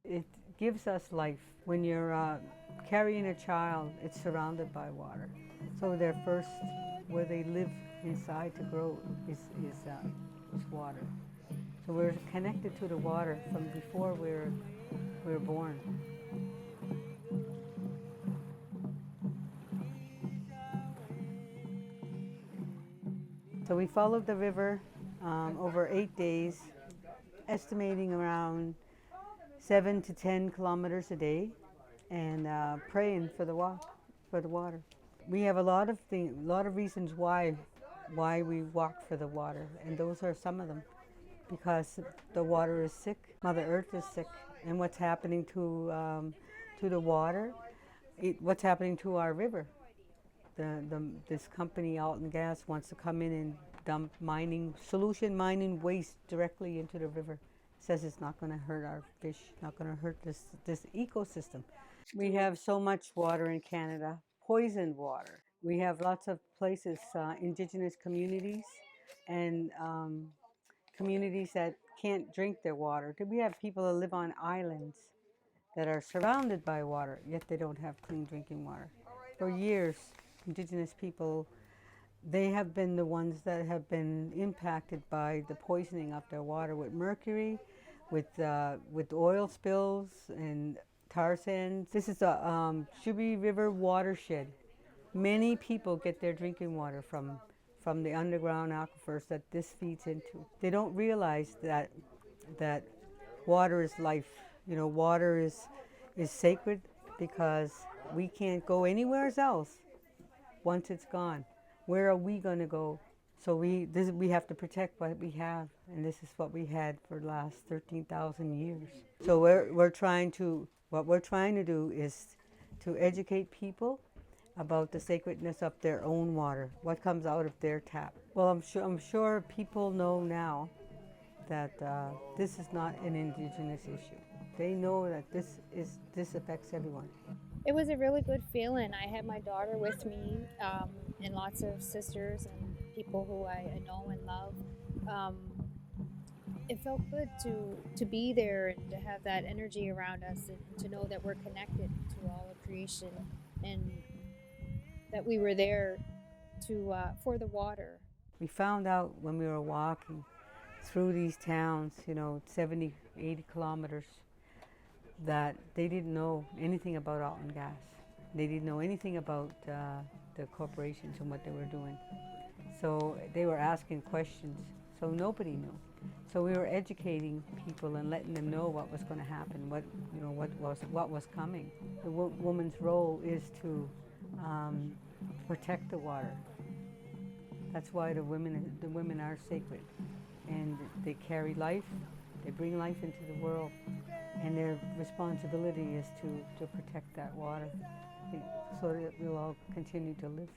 It gives us life. When you're carrying a child, it's surrounded by water. So their first, where they live inside to grow is water. So we're connected to the water from before we're born. So we followed the river over 8 days, estimating around 7 to 10 kilometers a day, and praying for the for the water. We have a lot of reasons why we walk for the water, and those are some of them. Because the water is sick, Mother Earth is sick, and what's happening to the water, what's happening to our river. This company, Alton Gas, wants to come in and dump solution mining waste directly into the river. Says it's not going to hurt our fish, not going to hurt this ecosystem. We have so much water in Canada, poisoned water. We have lots of places, indigenous communities, and communities that can't drink their water. We have people that live on islands that are surrounded by water, yet they don't have clean drinking water. For years, indigenous people, they have been the ones that have been impacted by the poisoning of their water with mercury, with oil spills and tar sands. This is a Shubi River watershed. Many people get their drinking water from the underground aquifers that this feeds into. They don't realize that water is life. You know, water is sacred because we can't go anywhere else once it's gone. Where are we going to go? So we have to protect what we have, and this is what we had for the last 13,000 years. So what we're trying to do is to educate people about the sacredness of their own water, what comes out of their tap. Well, I'm sure people know now that this is not an Indigenous issue. They know that this affects everyone. It was a really good feeling. I had my daughter with me, and lots of sisters and people who I know and love. Um, it felt good to be there and to have that energy around us and to know that we're connected to all of creation and that we were there to for the water. We found out when we were walking through these towns, 70, 80 kilometers, that they didn't know anything about Alton Gas. They didn't know anything about the corporations and what they were doing. So they were asking questions, so nobody knew. So we were educating people and letting them know what was going to happen, what was coming. The woman's role is to protect the water. That's why the women are sacred, and they carry life. They bring life into the world, and their responsibility is to protect that water, so that we'll all continue to live.